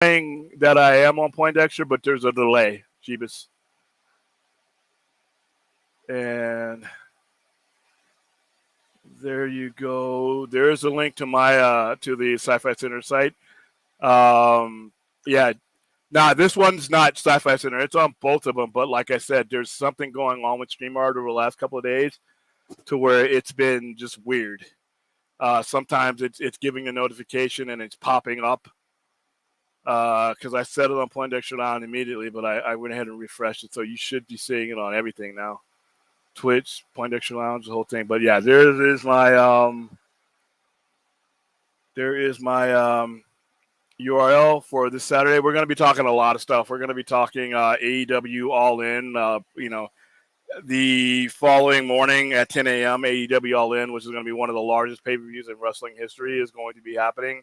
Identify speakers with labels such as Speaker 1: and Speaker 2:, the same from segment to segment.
Speaker 1: saying that I am on Poindexter, but there's a delay, Jeebus. And there you go. There's a link to my to the Sci-Fi Center site. Yeah. Nah, this one's not Sci-Fi Center. It's on both of them. But like I said, there's something going on with StreamYard over the last couple of days to where it's been just weird. Sometimes it's giving a notification and it's popping up because I set it on Poindexter on immediately, but I went ahead and refreshed it, so you should be seeing it on everything now. Twitch, Poindexter Lounge, the whole thing. But yeah, there is my URL for this Saturday. We're going to be talking a lot of stuff. We're going to be talking AEW All In. The following morning at 10 a.m., AEW All In, which is going to be one of the largest pay-per-views in wrestling history, is going to be happening.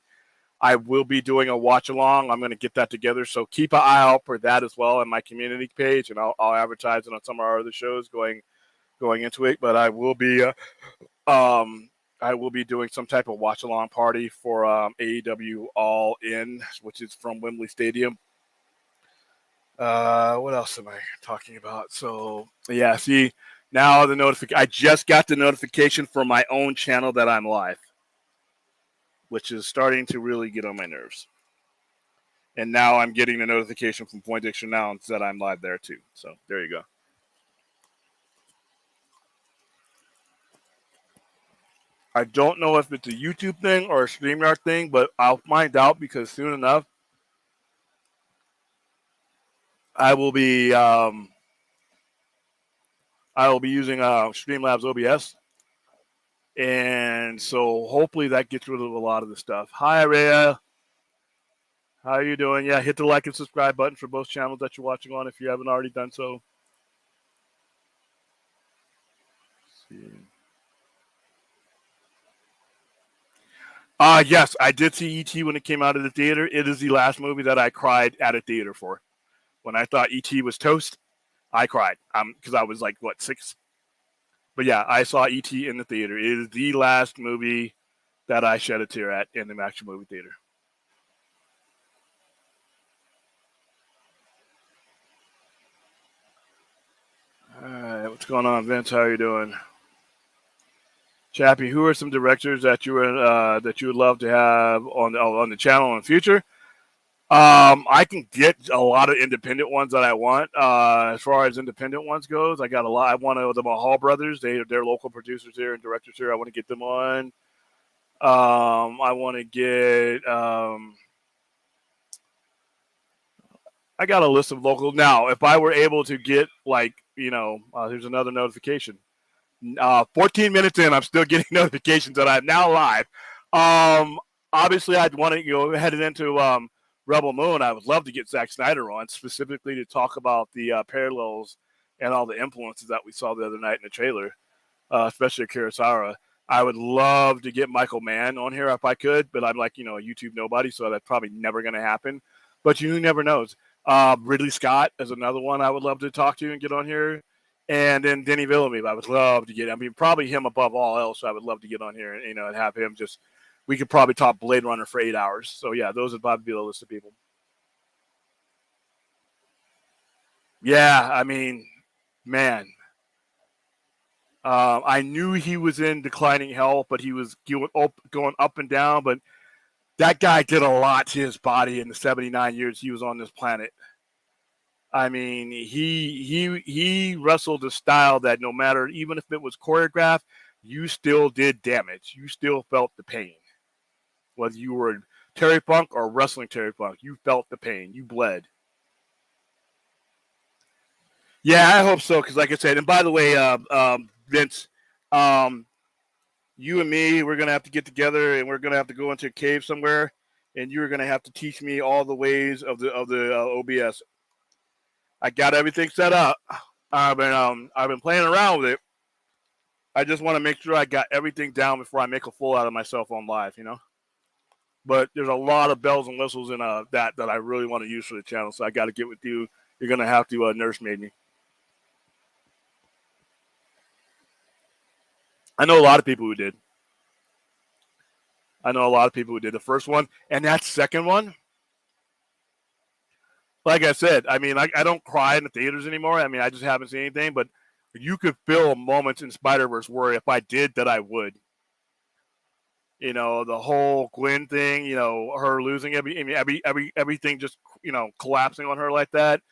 Speaker 1: I will be doing a watch along. I'm going to get that together, so keep an eye out for that as well on my community page, and I'll advertise it on some of our other shows going into it. But I will be doing some type of watch along party for AEW All In, which is from Wembley Stadium. What else am I talking about? So yeah, see now the notification. I just got the notification for my own channel that I'm live, which is starting to really get on my nerves. And now I'm getting the notification from Poindexter now that I'm live there too. So there you go. I don't know if it's a YouTube thing or a StreamYard thing, but I'll find out because soon enough I will be using Streamlabs OBS, and so hopefully that gets rid of a lot of the stuff. Hi, Rhea. How are you doing? Yeah, hit the like and subscribe button for both channels that you're watching on if you haven't already done so. Let's see. Yes, I did see E.T. when it came out of the theater. It is the last movie that I cried at a theater for. When I thought E.T. was toast, I cried because I was like, 6? But yeah, I saw E.T. in the theater. It is the last movie that I shed a tear at in the actual movie theater. All right, what's going on, Vince? How are you doing? Chappie, who are some directors that you would love to have on the channel in the future? I can get a lot of independent ones that I want. As far as independent ones goes, I got a lot. I want the Mahal brothers. They're local producers here and directors here. I want to get them on. I want to get. I got a list of local. Now, if I were able to get here's another notification. 14 minutes in, I'm still getting notifications that I'm now live. Obviously, I'd want to, headed into Rebel Moon, I would love to get Zack Snyder on, specifically to talk about the parallels and all the influences that we saw the other night in the trailer, especially Kurosawa. I would love to get Michael Mann on here if I could, but I'm like, a YouTube nobody, so that's probably never going to happen. But you never knows. Ridley Scott is another one I would love to talk to and get on here. And then Denny Villeneuve, I would love to get. I mean, probably him above all else. I would love to get on here and have him just. We could probably talk Blade Runner for 8 hours. So yeah, those would probably be the list of people. Yeah, I mean, man, I knew he was in declining health, but he was going up and down. But that guy did a lot to his body in the 79 years he was on this planet. I mean, he wrestled a style that no matter, even if it was choreographed, you still did damage. You still felt the pain. Whether you were Terry Funk or wrestling Terry Funk, you felt the pain. You bled. Yeah, I hope so. Because like I said, and by the way, Vince, you and me, we're gonna have to get together, and we're gonna have to go into a cave somewhere, and you're gonna have to teach me all the ways of the OBS. I got everything set up. I've been playing around with it. I just want to make sure I got everything down before I make a fool out of myself on live, But there's a lot of bells and whistles in that I really want to use for the channel, so I got to get with you. You're gonna have to nursemaid me. I know a lot of people who did. The first one and that second one. like I said, I mean, I don't cry in the theaters anymore. I mean, I just haven't seen anything, but you could feel moments in Spider-Verse where if I did that, I would. You know, the whole Gwen thing, you know, her losing everything just, you know, collapsing on her like that.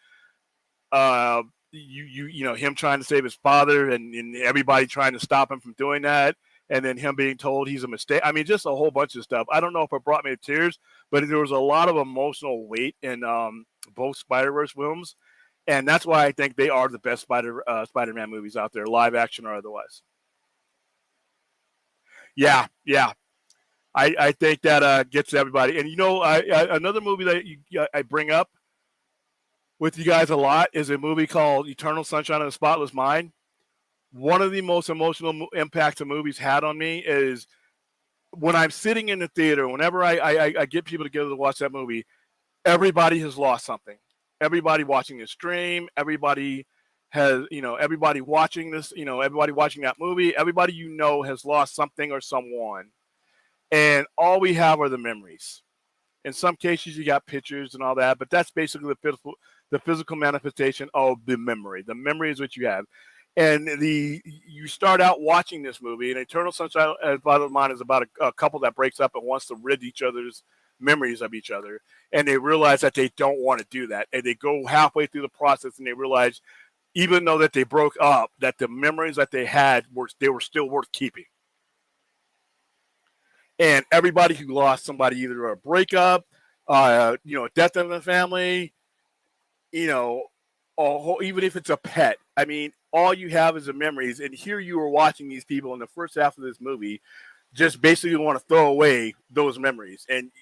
Speaker 1: You know, him trying to save his father and everybody trying to stop him from doing that. And then him being told he's a mistake. I mean, just a whole bunch of stuff. I don't know if it brought me to tears, but there was a lot of emotional weight in both Spider-Verse films. And that's why I think they are the best Spider-Man movies out there, live action or otherwise. Yeah, yeah. I think that gets everybody. And you know, another movie that I bring up with you guys a lot is a movie called Eternal Sunshine of the Spotless Mind. One of the most emotional impacts a movie's had on me is when I'm sitting in the theater. Whenever I get people together to watch that movie, everybody has lost something. Everybody watching the stream, everybody has, you know, everybody watching this, you know, everybody watching that movie, everybody you know has lost something or someone. And all we have are the memories. In some cases, you got pictures and all that, but that's basically the physical manifestation of the memory. The memory is what you have. And you start out watching this movie, and Eternal Sunshine of the Mind is about a couple that breaks up and wants to rid each other's memories of each other, and they realize that they don't want to do that, and they go halfway through the process, and they realize, even though that they broke up, that the memories that they had were still worth keeping. And everybody who lost somebody, either a breakup, you know, a death in the family, you know, or even if it's a pet. I mean, all you have is the memories. And here you are watching these people in the first half of this movie just basically want to throw away those memories. And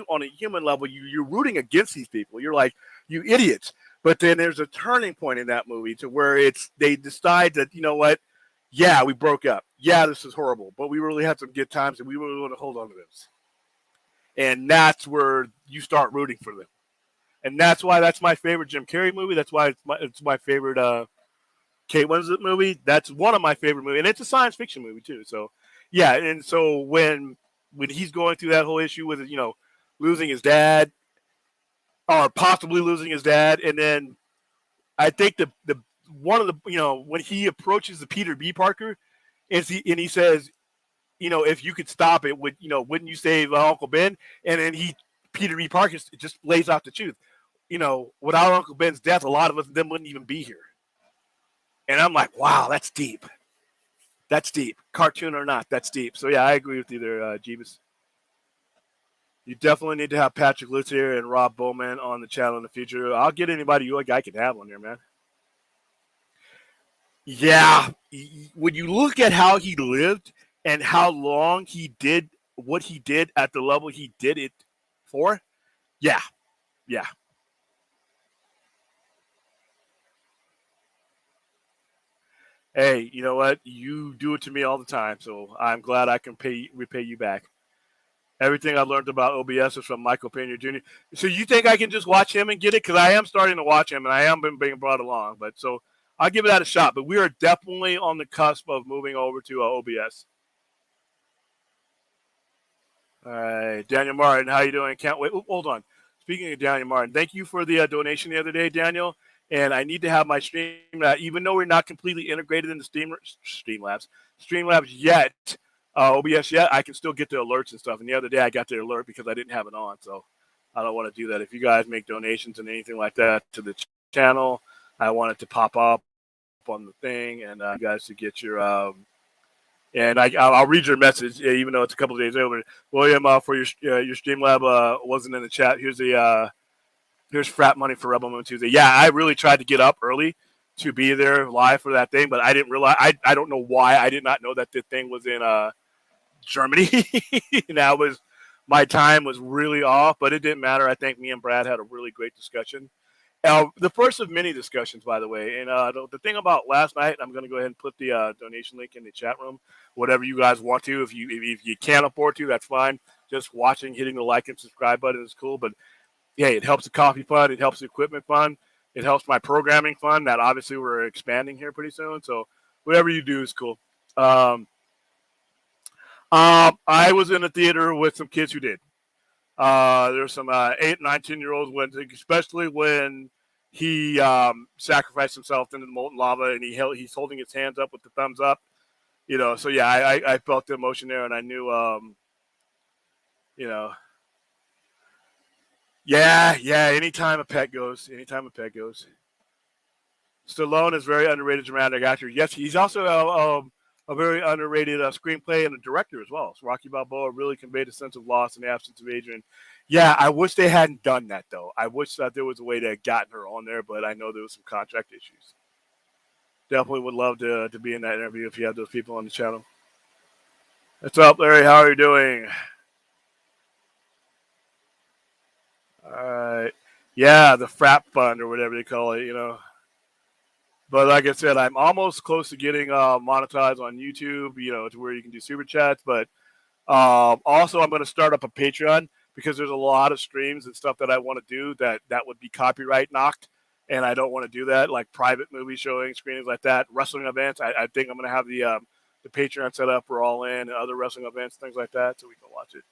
Speaker 1: on a human level, you're rooting against these people. You're like, you idiots. But then there's a turning point in that movie to where they decide that, you know what, yeah, we broke up. Yeah, this is horrible, but we really had some good times, and we really want to hold on to this. And that's where you start rooting for them. And that's why that's my favorite Jim Carrey movie. That's why it's my favorite Kate Winslet movie. That's one of my favorite movies, and it's a science fiction movie too. So, yeah, and so when he's going through that whole issue with, you know, losing his dad or possibly losing his dad, and then I think the one of the, you know, when he approaches the Peter B. Parker, and he says, you know, if you could stop it, wouldn't you save Uncle Ben? And then Peter B. Parker just lays out the truth. You know, without Uncle Ben's death, a lot of us them wouldn't even be here. And I'm like, wow, that's deep. That's deep. Cartoon or not, that's deep. So yeah, I agree with you there, Jeebus. You definitely need to have Patrick Luthier and Rob Bowman on the channel in the future. I'll get anybody you like I can have on there, man. Yeah, when you look at how he lived and how long he did what he did at the level he did it for, yeah, yeah. Hey, you know what? You do it to me all the time, so I'm glad I can repay you back. Everything I learned about OBS is from Michael Pena Jr. So you think I can just watch him and get it? Because I am starting to watch him, and I am being brought along. But so I'll give that a shot. But we are definitely on the cusp of moving over to OBS. All right, Daniel Martin, how you doing? Can't wait. Hold on. Speaking of Daniel Martin, thank you for the donation the other day, Daniel. And I need to have my stream, even though we're not completely integrated into Streamlabs yet, OBS yet, I can still get the alerts and stuff. And the other day I got the alert because I didn't have it on. So I don't want to do that. If you guys make donations and anything like that to the channel, I want it to pop up on the thing, and you guys to get your and I'll read your message, even though it's a couple of days over. William, for your Streamlab wasn't in the chat. Here's frat money for Rebel Moon Tuesday. Yeah, I really tried to get up early to be there live for that thing, but I didn't realize. I don't know why I did not know that the thing was in Germany. That was my time was really off, but it didn't matter. I think me and Brad had a really great discussion. The first of many discussions, by the way. And the thing about last night, I'm going to go ahead and put the donation link in the chat room. Whatever you guys want to. If you can't afford to, that's fine. Just watching, hitting the like and subscribe button is cool. But yeah, it helps the coffee fund. It helps the equipment fund. It helps my programming fund that obviously we're expanding here pretty soon. So whatever you do is cool. I was in a theater with some kids who did. There's some 8, 19-year-olds when, especially when he sacrificed himself into the molten lava and he's holding his hands up with the thumbs up. So yeah, I felt the emotion there, and I knew, yeah. Anytime a pet goes. Stallone is very underrated dramatic actor. Yes, he's also a very underrated screenplay and a director as well. So Rocky Balboa really conveyed a sense of loss in the absence of Adrian. Yeah, I wish they hadn't done that, though. I wish that there was a way to have gotten her on there, but I know there was some contract issues. Definitely would love to be in that interview if you have those people on the channel. What's up, Larry? How are you doing? All right. Yeah, the FRAP fund or whatever they call it, But like I said, I'm almost close to getting monetized on YouTube, to where you can do super chats. But also, I'm going to start up a Patreon because there's a lot of streams and stuff that I want to do that would be copyright knocked. And I don't want to do that, like private movie showing, screenings like that, wrestling events. I think I'm going to have the Patreon set up for All In and other wrestling events, things like that, so we can watch it.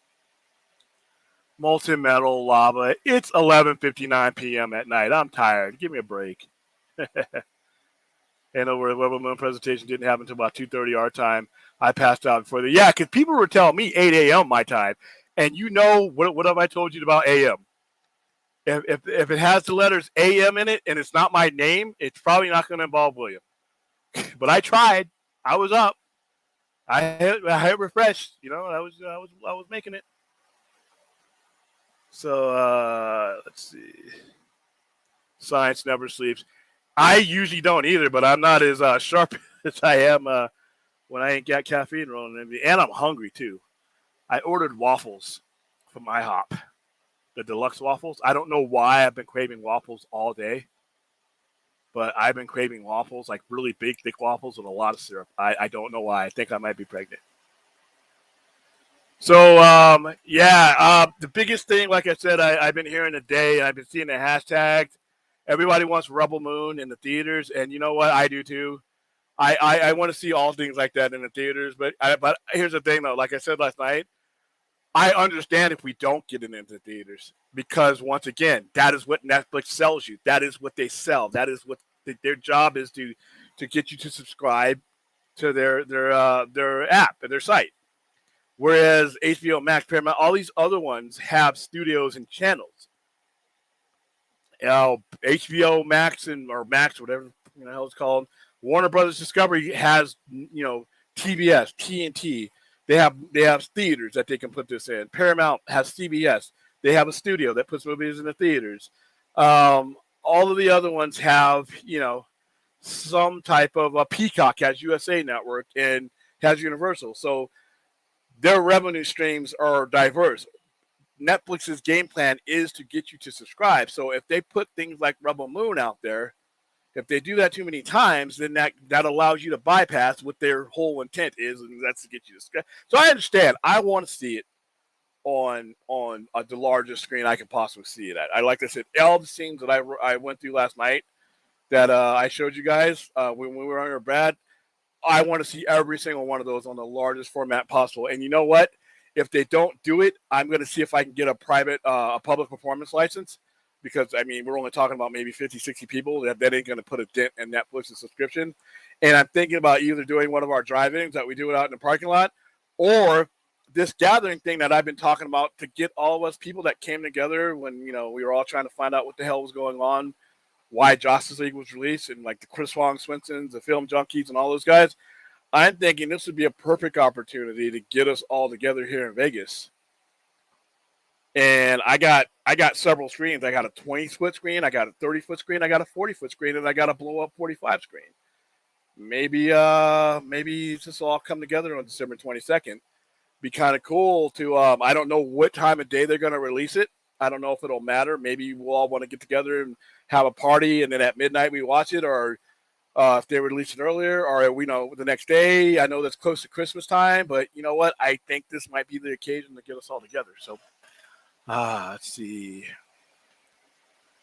Speaker 1: Molten metal lava. It's 11:59 p.m. at night. I'm tired. Give me a break. And over the Rebel Moon presentation didn't happen until about 2:30 our time. I passed out before because people were telling me 8 a.m. my time. And what have I told you about a.m.? If it has the letters a.m. in it and it's not my name, it's probably not going to involve William. But I tried. I was up. I hit refresh. I was making it. So let's see. Science never sleeps. I usually don't either, but I'm not as sharp as I am when I ain't got caffeine rolling in me. And I'm hungry, too. I ordered waffles from IHOP, the deluxe waffles. I don't know why I've been craving waffles all day, but I've been craving waffles, like really big, thick waffles with a lot of syrup. I don't know why. I think I might be pregnant. So, the biggest thing, like I said, I've been hearing today, I've been seeing the hashtags. Everybody wants Rebel Moon in the theaters, and you know what? I do too. I want to see all things like that in the theaters, but here's the thing, though. Like I said last night, I understand if we don't get it into theaters because, once again, that is what Netflix sells you. That is what they sell. That is what their job is to get you to subscribe to their app and their site. Whereas HBO Max, Paramount, all these other ones have studios and channels. HBO Max or Max, whatever the hell it's called. Warner Brothers Discovery has TBS, TNT. They have theaters that they can put this in. Paramount has CBS. They have a studio that puts movies in the theaters. All of the other ones have some type of a Peacock has USA Network and has Universal. So their revenue streams are diverse. Netflix's game plan is to get you to subscribe. So if they put things like Rebel Moon out there, if they do that too many times, then that allows you to bypass what their whole intent is, and that's to get you to subscribe. So I understand. I want to see it on the largest screen I can possibly see it at. Like I said, all the scenes that I went through last night that I showed you guys when we were on our Brad, I want to see every single one of those on the largest format possible. And you know what? If they don't do it, I'm going to see if I can get a private, a public performance license. Because, we're only talking about maybe 50, 60 people. That ain't going to put a dent in Netflix's subscription. And I'm thinking about either doing one of our drive-ins that we do it out in the parking lot, or this gathering thing that I've been talking about to get all of us people that came together when, we were all trying to find out what the hell was going on, why Justice League was released, and like the Chris Wong Swinsons, the Film Junkies, and all those guys. I'm thinking this would be a perfect opportunity to get us all together here in Vegas. And I got several screens. I got a 20-foot screen, I got a 30-foot screen, I got a 40-foot screen, and I got a blow-up 45 screen. Maybe this will all come together on December 22nd. Be kind of cool to. I don't know what time of day they're going to release it. I don't know if it'll matter. Maybe we'll all want to get together and have a party, and then at midnight we watch it, or if they release it earlier, or the next day. I know that's close to Christmas time, but you know what? I think this might be the occasion to get us all together. So, let's see.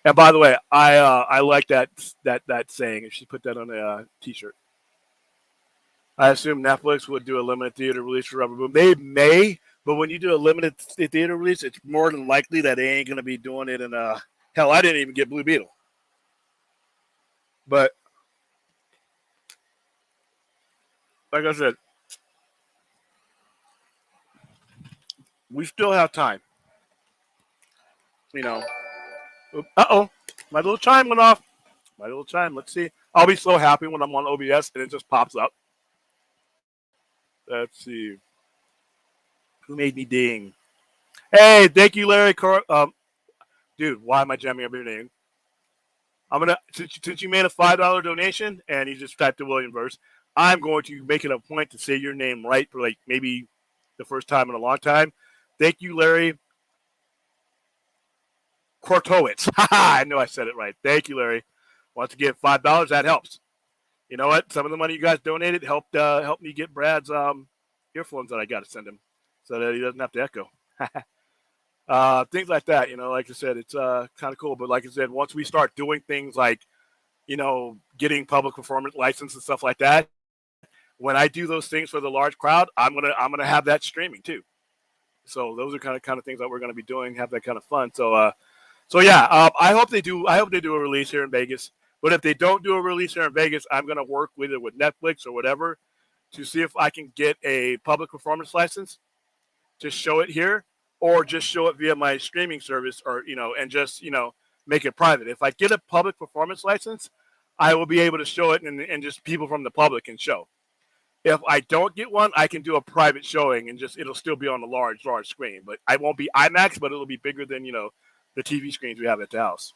Speaker 1: And by the way, I like that saying. If she put that on a T-shirt, I assume Netflix would do a limited theater release for Rebel Moon. They may, But when you do a limited theater release, it's more than likely that they ain't going to be doing it in hell, I didn't even get Blue Beetle. But like I said, we still have time. You know. Uh-oh. My little chime went off. My little chime. Let's see. I'll be so happy when I'm on OBS and it just pops up. Let's see. Who made me ding? Hey, thank you, Larry. Dude, why am I jamming up your name? I'm gonna since you made a $5 donation and you just typed the William verse, I'm going to make it a point to say your name right for like maybe the first time in a long time. Thank you, Larry Kortowitz. I know I said it right. Thank you, Larry. Once again, $5 that helps. You know what? Some of the money you guys donated helped me get Brad's earphones that I got to send him, so that he doesn't have to echo. Things like that, you know. Like I said, it's kind of cool. But like I said, once we start doing things like, you know, getting public performance license and stuff like that, when I do those things for the large crowd, I'm gonna have that streaming too. So those are kind of things that we're gonna be doing, have that kind of fun. So yeah, I hope they do. I hope they do a release here in Vegas. But if they don't do a release here in Vegas, I'm gonna work either with Netflix or whatever to see if I can get a public performance license to show it here, or just show it via my streaming service, or and just make it private. If I get a public performance license, I will be able to show it, and just people from the public can show. If I don't get one, I can do a private showing, and just it'll still be on a large screen. But I won't be IMAX, but it'll be bigger than the TV screens we have at the house.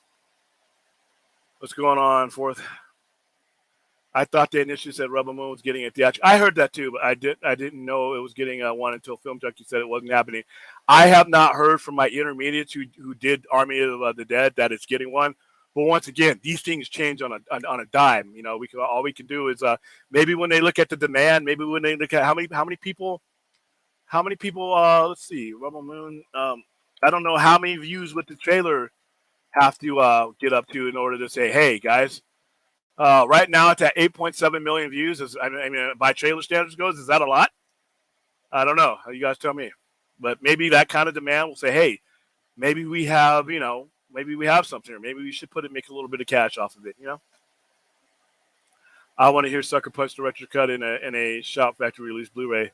Speaker 1: What's going on, Fourth? I thought they initially said Rebel Moon was getting a theatrical. I heard that too, but I didn't know it was getting one until Film Junkie said it wasn't happening. I have not heard from my intermediates who did Army of the Dead that it's getting one. But once again, these things change on a dime. All we can do is maybe when they look at the demand, maybe when they look at how many people. Let's see, Rebel Moon. I don't know how many views with the trailer have to get up to in order to say, hey guys. Right now it's at 8.7 million views. I mean, by trailer standards goes, is that a lot? I don't know. You guys tell me. But maybe that kind of demand will say, hey, maybe we have, maybe we have something here. Maybe we should make a little bit of cash off of it, I want to hear Sucker Punch Director's Cut in a Shout Factory release Blu-ray.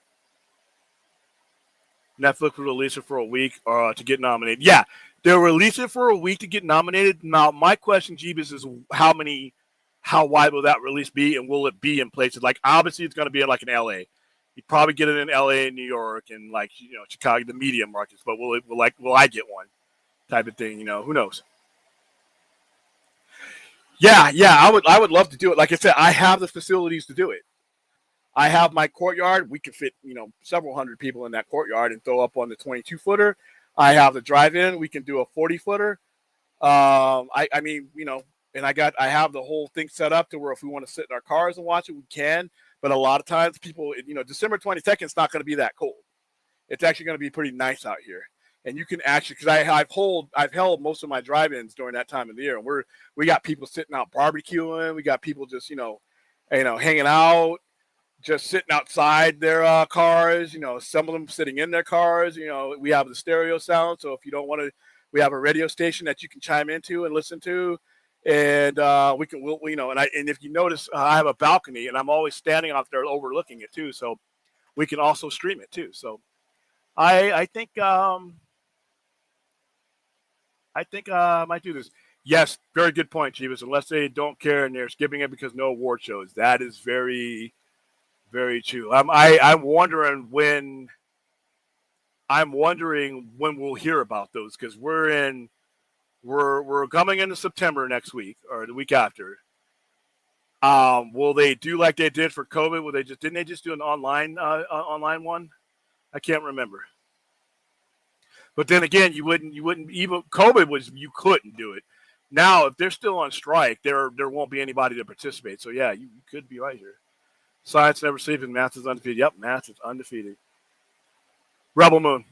Speaker 1: Netflix will release it for a week to get nominated. Yeah, they'll release it for a week to get nominated. Now, my question, Jeebus, is how wide will that release be, and will it be in places like, obviously it's going to be in like in LA. You'd probably get it in LA and New York and like Chicago, the media markets. But will I get one type of thing? Who knows? Yeah, I would love to do it. Like I said, I have the facilities to do it. I have my courtyard. We can fit several hundred people in that courtyard and throw up on the 22-footer. I have the drive-in. We can do a 40-footer. I mean, and I have the whole thing set up to where if we want to sit in our cars and watch it, we can. But a lot of times people, December 22nd is not going to be that cold. It's actually going to be pretty nice out here. And you can actually, because I've held most of my drive-ins during that time of the year. And we got people sitting out barbecuing. We got people just, hanging out, just sitting outside their cars. Some of them sitting in their cars. We have the stereo sound. So if you don't want to, we have a radio station that you can chime into and listen to. And and if you notice, I have a balcony, and I'm always standing out there overlooking it too, so we can also stream it too. So I think I might do this. Yes, very good point, Chivas. Unless they don't care and they're skipping it because no award shows, that is very, very true. I'm wondering when we'll hear about those, because we're coming into September next week or the week after. Will they do like they did for COVID? Didn't they just do an online one? I can't remember. But then again, you wouldn't even COVID was, you couldn't do it. Now, if they're still on strike, there won't be anybody to participate. So yeah, you could be right here. Science never sleeps and Math is undefeated. Yep, Math is undefeated. Rebel Moon.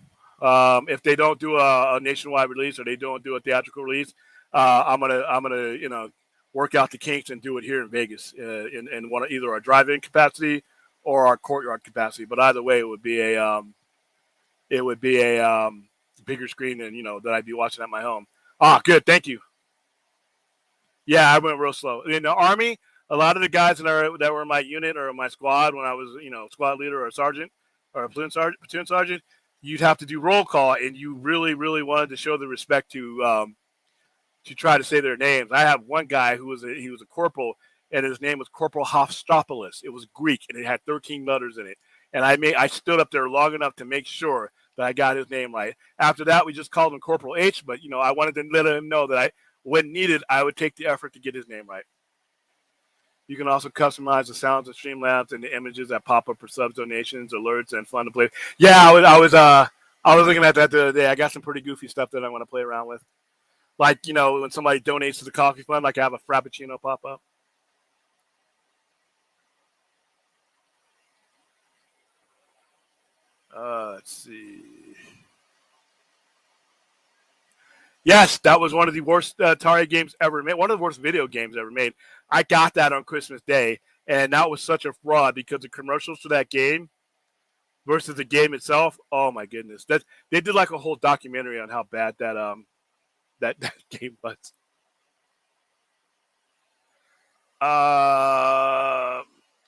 Speaker 1: If they don't do a nationwide release or they don't do a theatrical release, I'm gonna work out the kinks and do it here in Vegas in either our drive-in capacity or our courtyard capacity. But either way, it would be it would be a bigger screen than that I'd be watching at my home. Ah, good, thank you. Yeah, I went real slow. In the Army, a lot of the guys that were in my unit or my squad when I was, squad leader or a sergeant or a platoon sergeant, you'd have to do roll call, and you really, really wanted to show the respect to try to say their names. I have one guy who was a corporal, and his name was Corporal Hofstopoulos. It was Greek, and it had 13 letters in it. And I stood up there long enough to make sure that I got his name right. After that, we just called him Corporal H, but I wanted to let him know that when needed, I would take the effort to get his name right. You can also customize the sounds of Streamlabs and the images that pop up for subs, donations, alerts, and fun to play. Yeah, I was looking at that the other day. I got some pretty goofy stuff that I want to play around with. Like, when somebody donates to the coffee fund, like I have a Frappuccino pop up. Let's see. Yes, that was one of the worst Atari games ever made. One of the worst video games ever made. I got that on Christmas Day, and that was such a fraud because the commercials for that game versus the game itself. Oh my goodness, they did like a whole documentary on how bad that game was.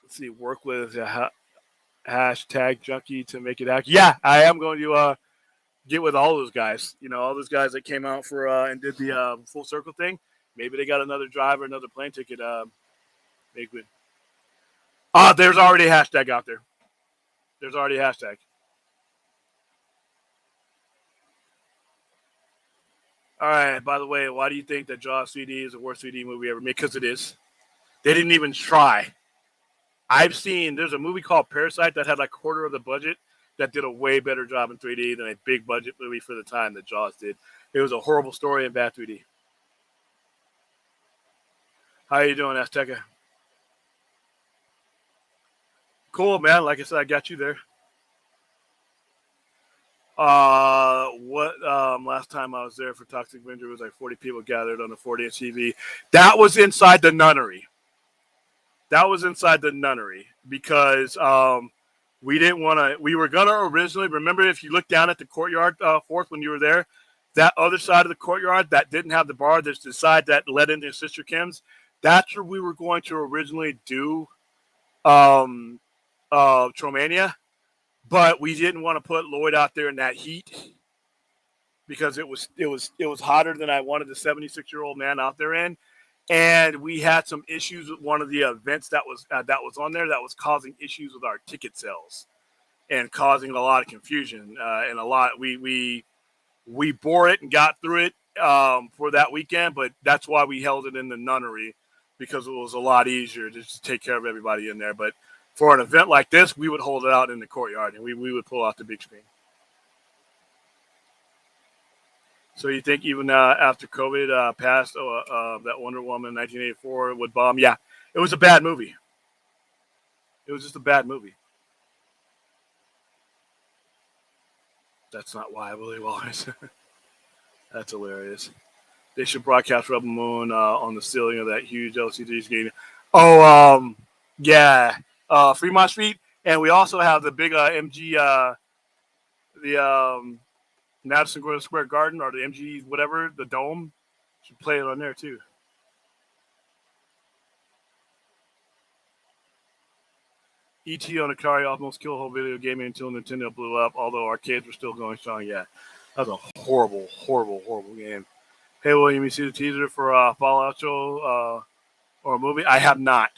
Speaker 1: Let's see. Work with hashtag junkie to make it happen. Yeah, I am going to get with all those guys. All those guys that came out for and did the full circle thing. Maybe they got another drive or another plane ticket. Make win. There's already a hashtag out there. There's already a hashtag. All right. By the way, why do you think that Jaws 3D is the worst 3D movie ever made? Because it is. They didn't even try. There's a movie called Parasite that had like a quarter of the budget that did a way better job in 3D than a big budget movie for the time that Jaws did. It was a horrible story in bad 3D. How are you doing, Azteca? Cool, man. Like I said, I got you there. Last time I was there for Toxic Avenger was like 40 people gathered on a 40-inch TV. That was inside the nunnery. Because we didn't want to. We were gonna originally remember if you look down at the courtyard fourth when you were there, that other side of the courtyard that didn't have the bar, there's the side that led into Sister Kim's. That's where we were going to originally do Tromania, but we didn't want to put Lloyd out there in that heat because it was hotter than I wanted the 76-year-old man out there in. And we had some issues with one of the events that was on there that was causing issues with our ticket sales and causing a lot of confusion and a lot. We bore it and got through it for that weekend, but that's why we held it in the nunnery because it was a lot easier to just take care of everybody in there. But for an event like this, we would hold it out in the courtyard and we would pull out the big screen. So you think even after COVID passed, that Wonder Woman 1984 would bomb? Yeah, it was a bad movie. It was just a bad movie. That's not why Willie Wallace. That's hilarious. They should broadcast Rebel Moon on the ceiling of that huge LCD screen. Oh, yeah, Fremont Street, and we also have the big MG, the Madison Square Garden or the MG whatever, the dome. Should play it on there too. E.T. on Atari almost killed whole video gaming until Nintendo blew up, although arcades were still going strong. Yeah, that was a horrible, horrible, horrible game. Hey, William, you see the teaser for Fallout show or a movie? I have not.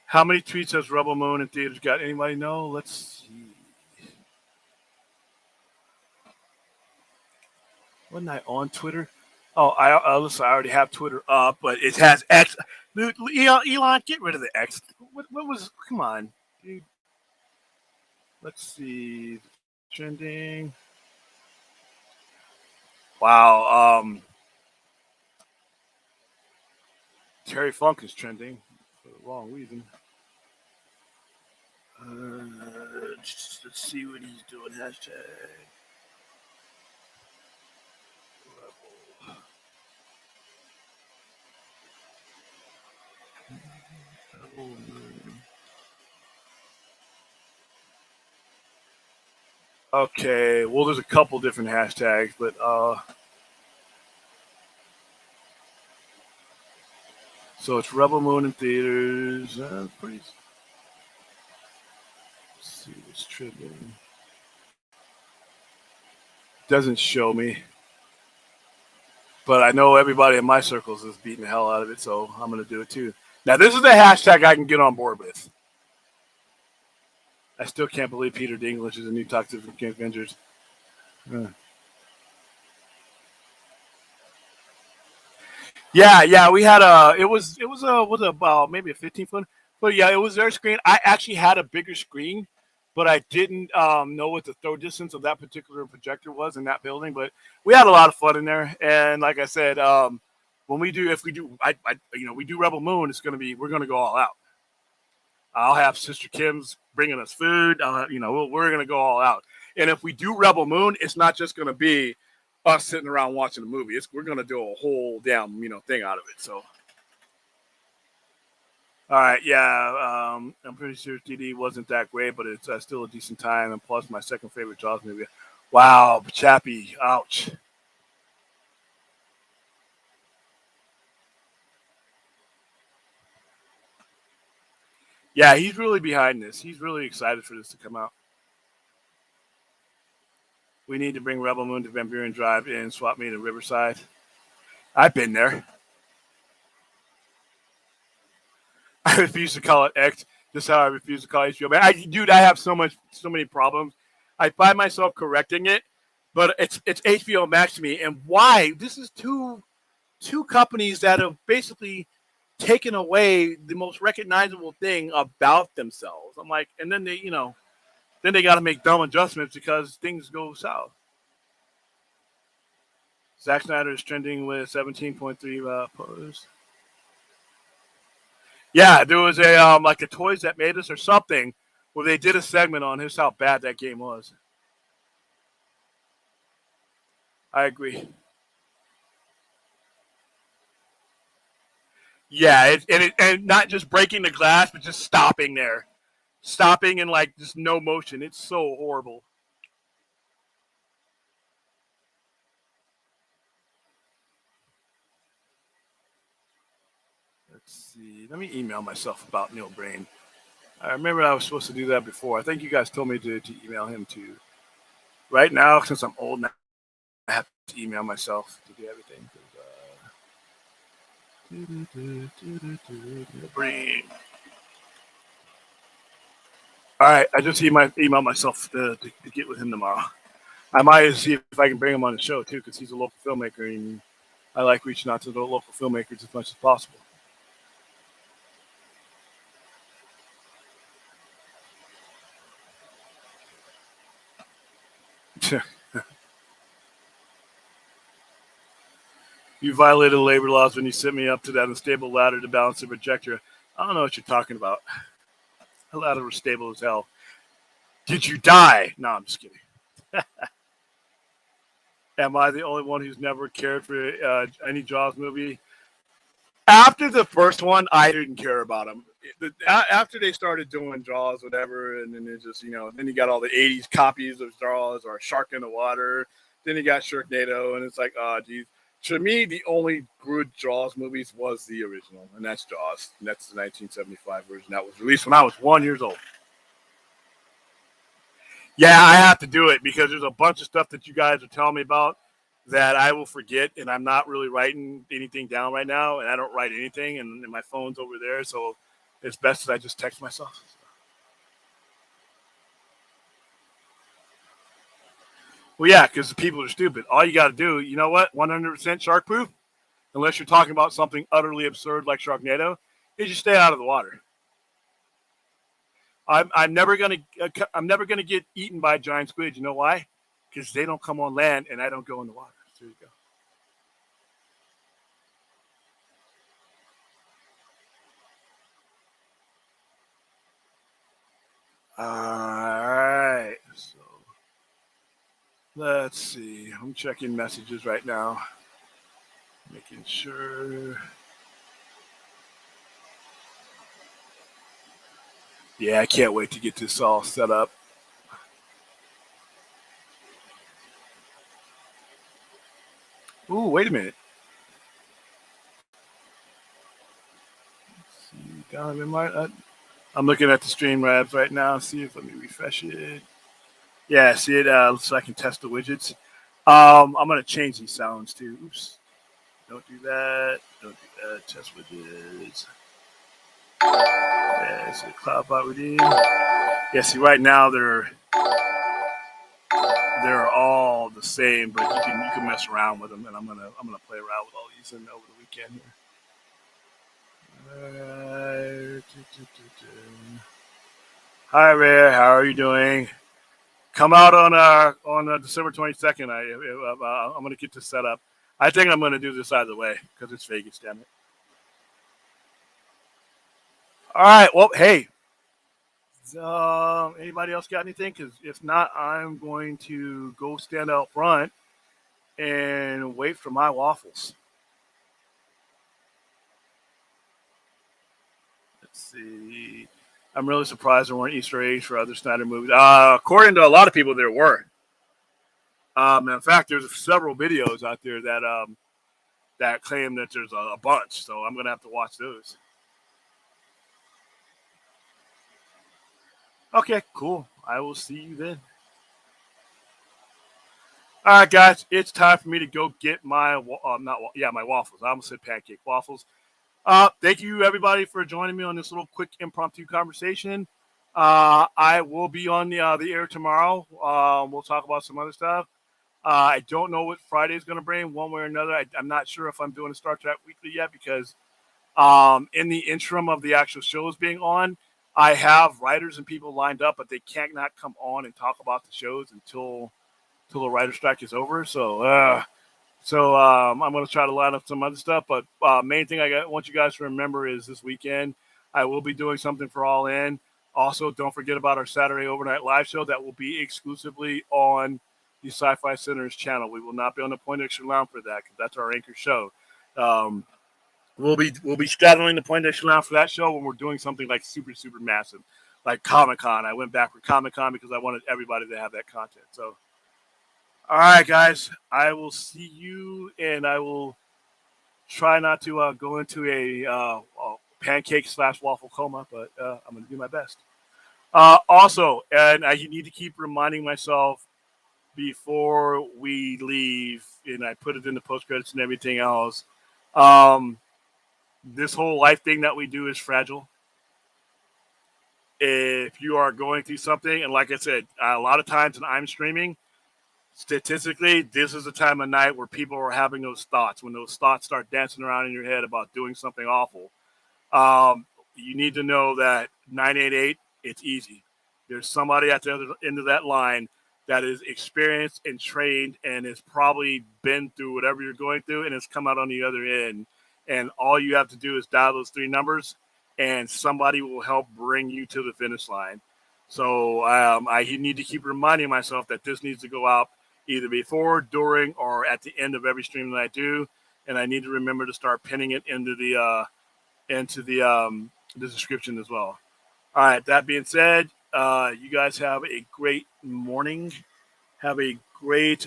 Speaker 1: How many tweets has Rebel Moon in theaters got? Anybody know? Let's see. Wasn't I on Twitter? Oh, listen, I already have Twitter up, but it has X. Dude, Elon, get rid of the X. What was? Come on, dude. Let's see. Trending. Wow. Terry Funk is trending for the wrong reason. Let's see what he's doing. Hashtag. Okay, well, there's a couple different hashtags, but so it's Rebel Moon in theaters. Pretty. Let's see what's trending. Doesn't show me, but I know everybody in my circles is beating the hell out of it, so I'm gonna do it too. Now, this is the hashtag I can get on board with. I still can't believe Peter Dinklage is a new Toxic Avengers. Yeah, we had was about maybe a 15-foot, but yeah, it was their screen. I actually had a bigger screen, but I didn't know what the throw distance of that particular projector was in that building. But we had a lot of fun in there, and like I said, when we do, if we do, we do Rebel Moon, we're gonna go all out. I'll have Sister Kim's bringing us food. We're gonna go all out. And if we do Rebel Moon, it's not just gonna be us sitting around watching a movie. We're gonna do a whole damn thing out of it. So, all right, yeah, I'm pretty sure TD wasn't that great, but it's still a decent time. And plus, my second favorite Jaws movie. Wow, Chappie, ouch. Yeah, he's really behind this. He's really excited for this to come out. We need to bring Rebel Moon to Van Buren Drive and swap meet in Riverside. I've been there. I refuse to call it X. Just how I refuse to call it HBO. Man, I have so many problems. I find myself correcting it, but it's HBO Max to me. And why? This is two companies that have basically taken away the most recognizable thing about themselves. I'm like, and then they got to make dumb adjustments because things go south. Zack Snyder is trending with 17.3 posts. Yeah, there was a like a Toys That Made Us or something where they did a segment on how bad that game was. I agree. Yeah, and not just breaking the glass, but just stopping there, stopping in like just no motion. It's so horrible. Let's see. Let me email myself about Neil Brain. I remember I was supposed to do that before. I think you guys told me to email him too. Right now, since I'm old now, I have to email myself to do everything. Neil Brain. All right, I just email myself to get with him tomorrow. I might see if I can bring him on the show too, because he's a local filmmaker, and I like reaching out to the local filmmakers as much as possible. You violated labor laws when you sent me up to that unstable ladder to balance the projector. I don't know what you're talking about. The ladder was stable as hell. Did you die? No, I'm just kidding. Am I the only one who's never cared for any Jaws movie? After the first one, I didn't care about them. After they started doing Jaws, whatever, and then it just, then you got all the 80s copies of Jaws or Shark in the Water. Then you got Sharknado, and it's like, oh, geez. To me, the only good Jaws movies was the original, and that's Jaws. And that's the 1975 version that was released when I was 1 year old. Yeah, I have to do it because there's a bunch of stuff that you guys are telling me about that I will forget, and I'm not really writing anything down right now, and I don't write anything, and my phone's over there, so it's best that I just text myself. Well, yeah, because the people are stupid. All you got to do, you know what? 100% shark proof, unless you're talking about something utterly absurd like Sharknado, is you stay out of the water. I'm never gonna get eaten by giant squid. You know why? Because they don't come on land, and I don't go in the water. There you go. All right. So let's see. I'm checking messages right now, making sure. Yeah, I can't wait to get this all set up. Ooh, wait a minute. I'm looking at the stream labs right now. See if let me refresh it. Yeah, see it so I can test the widgets. I'm gonna change these sounds too. Oops. Don't do that. Don't do that. Test widgets. Yeah, see the CloudBot within. Yeah, see right now they're all the same, but you can mess around with them, and I'm gonna play around with all these over the weekend here. Hi, Ray. How are you doing? Come out on December 22nd. I'm gonna get this set up. I think I'm gonna do this either way because it's Vegas, damn it. All right. Well, hey. Anybody else got anything? Because if not, I'm going to go stand out front and wait for my waffles. Let's see. I'm really surprised there weren't Easter eggs for other Snyder movies. According to a lot of people, there were. In fact, there's several videos out there that claim that there's a bunch. So I'm gonna have to watch those. Okay, cool. I will see you then. All right, guys, it's time for me to go get my my waffles. I almost said pancake waffles. Thank you everybody for joining me on this little quick impromptu conversation. I will be on the air tomorrow. We'll talk about some other stuff. I don't know what Friday is going to bring, one way or another. I'm not sure if I'm doing a Star Trek Weekly yet because in the interim of the actual shows being on, I have writers and people lined up, but they can't not come on and talk about the shows until the writer strike is over. So I'm going to try to line up some other stuff. But main thing want you guys to remember is this weekend I will be doing something for All In. Also, don't forget about our Saturday overnight live show that will be exclusively on the Sci-Fi Center's channel. We will not be on the Poindexter Lounge for that because that's our anchor show. We'll be straddling the Poindexter Lounge for that show when we're doing something like super super massive, like Comic-Con. I went back for Comic-Con because I wanted everybody to have that content. So. All right, guys. I will see you, and I will try not to go into a pancake / waffle coma, but I'm going to do my best. Also, and I need to keep reminding myself before we leave, and I put it in the post credits and everything else. This whole life thing that we do is fragile. If you are going through something, and like I said, a lot of times when I'm streaming, statistically, this is the time of night where people are having those thoughts. When those thoughts start dancing around in your head about doing something awful, you need to know that 988, it's easy. There's somebody at the other end of that line that is experienced and trained and has probably been through whatever you're going through and has come out on the other end. And all you have to do is dial those 3 numbers, and somebody will help bring you to the finish line. So I need to keep reminding myself that this needs to go out either before, during, or at the end of every stream that I do. And I need to remember to start pinning it into the description as well. All right. That being said, you guys have a great morning. Have a great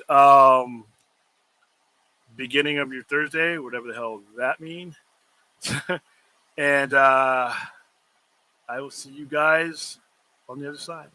Speaker 1: beginning of your Thursday, whatever the hell that means. And I will see you guys on the other side.